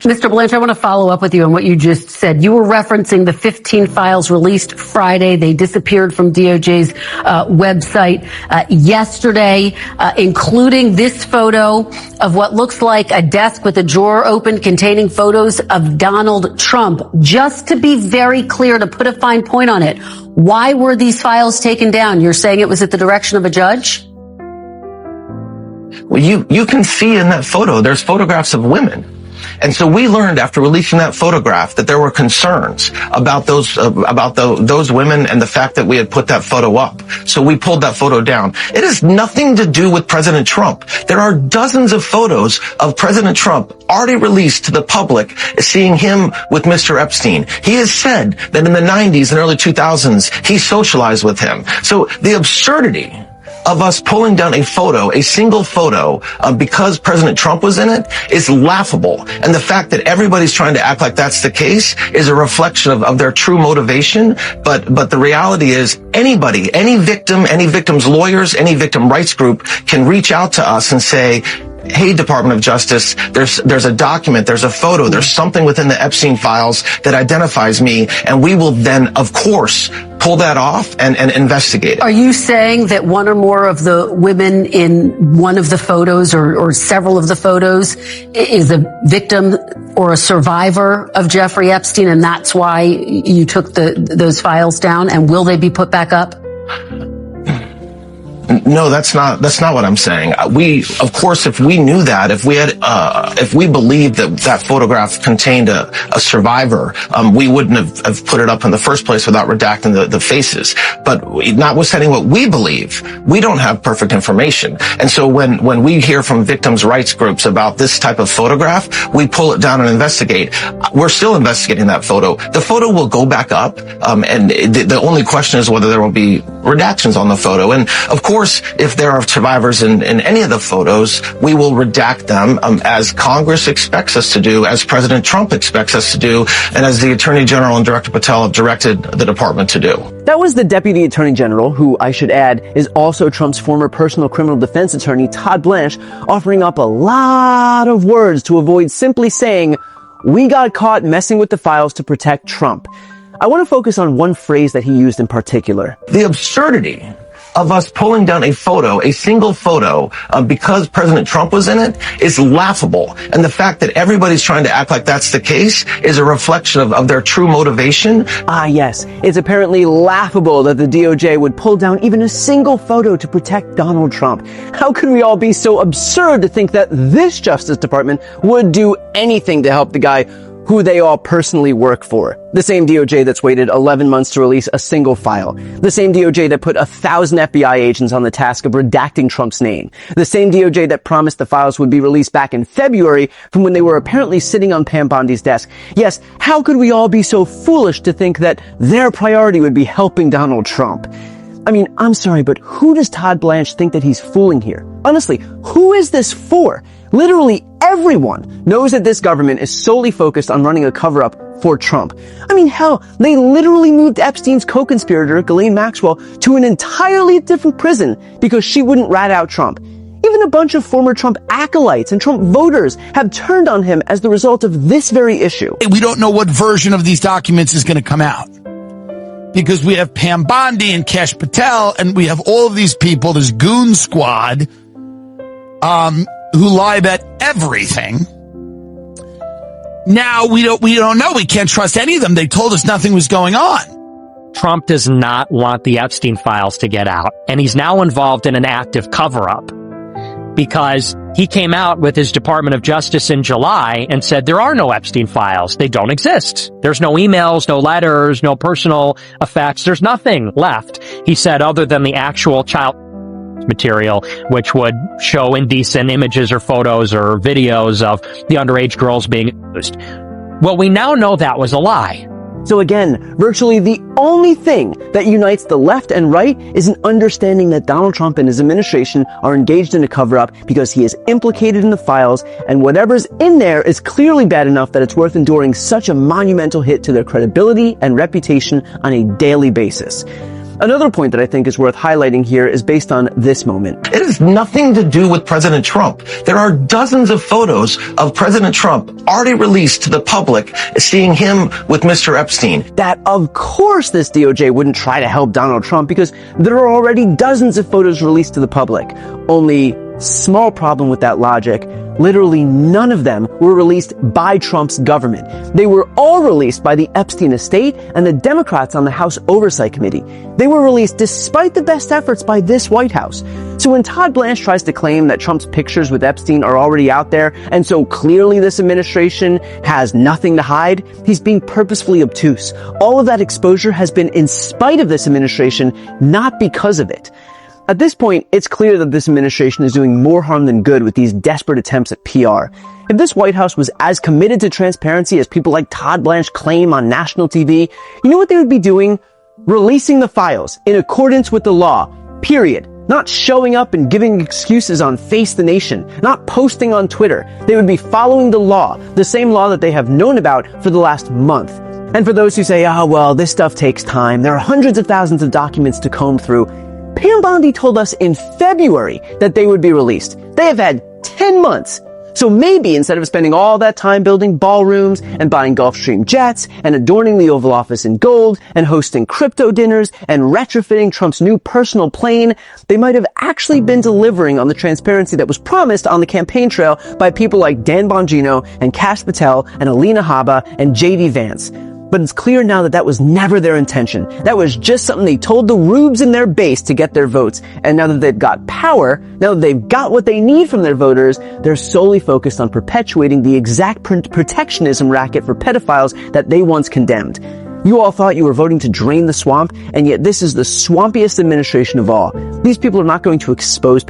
Mr. Blanche, I want to follow up with you on what you just said. You were referencing the 15 files released Friday. They disappeared from DOJ's website yesterday, including this photo of what looks like a desk with a drawer open containing photos of Donald Trump. Just to be very clear, to put a fine point on it, why were these files taken down? You're saying it was at the direction of a judge? Well, you can see in that photo, there's photographs of women. And so we learned after releasing that photograph that there were concerns about those women and the fact that we had put that photo up. So we pulled that photo down. It has nothing to do with President Trump. There are dozens of photos of President Trump already released to the public, seeing him with Mr. Epstein. He has said that in the 90s and early 2000s, he socialized with him. So the absurdity of us pulling down a photo, a single photo, because President Trump was in it, is laughable. And the fact that everybody's trying to act like that's the case is a reflection of their true motivation. But the reality is anybody, any victim's lawyers, any victim rights group can reach out to us and say, hey, Department of Justice, there's a document, there's a photo, there's something within the Epstein files that identifies me, and we will then, of course, pull that off and investigate it. Are you saying that one or more of the women in one of the photos or several of the photos is a victim or a survivor of Jeffrey Epstein, and that's why you took those files down, and will they be put back up? No, that's not what I'm saying. We, of course, if we knew that, if we believed that photograph contained a survivor, we wouldn't have put it up in the first place without redacting the faces. But notwithstanding what we believe, we don't have perfect information. And so when we hear from victims' rights groups about this type of photograph, we pull it down and investigate. We're still investigating that photo. The photo will go back up, and the only question is whether there will be redactions on the photo. And of course, if there are survivors in any of the photos, we will redact them as Congress expects us to do, as President Trump expects us to do, and as the Attorney General and Director Patel have directed the department to do. That was the Deputy Attorney General, who, I should add, is also Trump's former personal criminal defense attorney, Todd Blanche, offering up a lot of words to avoid simply saying, "We got caught messing with the files to protect Trump." I want to focus on one phrase that he used in particular. The absurdity of us pulling down a photo, a single photo, because President Trump was in it, is laughable. And the fact that everybody's trying to act like that's the case is a reflection of their true motivation. Ah, yes. It's apparently laughable that the DOJ would pull down even a single photo to protect Donald Trump. How can we all be so absurd to think that this Justice Department would do anything to help the guy who they all personally work for? The same DOJ that's waited 11 months to release a single file. The same DOJ that put 1,000 FBI agents on the task of redacting Trump's name. The same DOJ that promised the files would be released back in February from when they were apparently sitting on Pam Bondi's desk. Yes, how could we all be so foolish to think that their priority would be helping Donald Trump? I mean, I'm sorry, but who does Todd Blanche think that he's fooling here? Honestly, who is this for? Literally everyone knows that this government is solely focused on running a cover-up for Trump. I mean, hell, they literally moved Epstein's co-conspirator, Ghislaine Maxwell, to an entirely different prison because she wouldn't rat out Trump. Even a bunch of former Trump acolytes and Trump voters have turned on him as the result of this very issue. We don't know what version of these documents is going to come out, because we have Pam Bondi and Kash Patel, and we have all of these people, this goon squad, who lie about everything. Now we don't know. We can't trust any of them. They told us nothing was going on. Trump does not want the Epstein files to get out, and he's now involved in an active cover-up because he came out with his Department of Justice in July and said there are no Epstein files. They don't exist. There's no emails, no letters, no personal effects. There's nothing left, he said, other than the actual child material, which would show indecent images or photos or videos of the underage girls being abused. Well, we now know that was a lie. So again, virtually the only thing that unites the left and right is an understanding that Donald Trump and his administration are engaged in a cover-up because he is implicated in the files, and whatever's in there is clearly bad enough that it's worth enduring such a monumental hit to their credibility and reputation on a daily basis. Another point that I think is worth highlighting here is based on this moment. It has nothing to do with President Trump. There are dozens of photos of President Trump already released to the public seeing him with Mr. Epstein. That of course this DOJ wouldn't try to help Donald Trump because there are already dozens of photos released to the public. Only small problem with that logic. Literally none of them were released by Trump's government. They were all released by the Epstein estate and the Democrats on the House Oversight Committee. They were released despite the best efforts by this White House. So when Todd Blanche tries to claim that Trump's pictures with Epstein are already out there, and so clearly this administration has nothing to hide, he's being purposefully obtuse. All of that exposure has been in spite of this administration, not because of it. At this point, it's clear that this administration is doing more harm than good with these desperate attempts at PR. If this White House was as committed to transparency as people like Todd Blanche claim on national TV, you know what they would be doing? Releasing the files in accordance with the law. Period. Not showing up and giving excuses on Face the Nation. Not posting on Twitter. They would be following the law, the same law that they have known about for the last month. And for those who say, oh, well, this stuff takes time, there are hundreds of thousands of documents to comb through, Pam Bondi told us in February that they would be released. They have had 10 months. So maybe instead of spending all that time building ballrooms and buying Gulfstream jets and adorning the Oval Office in gold and hosting crypto dinners and retrofitting Trump's new personal plane, they might have actually been delivering on the transparency that was promised on the campaign trail by people like Dan Bongino and Kash Patel and Alina Habba and J.D. Vance. But it's clear now that that was never their intention. That was just something they told the rubes in their base to get their votes. And now that they've got power, now that they've got what they need from their voters, they're solely focused on perpetuating the exact protectionism racket for pedophiles that they once condemned. You all thought you were voting to drain the swamp, and yet this is the swampiest administration of all. These people are not going to expose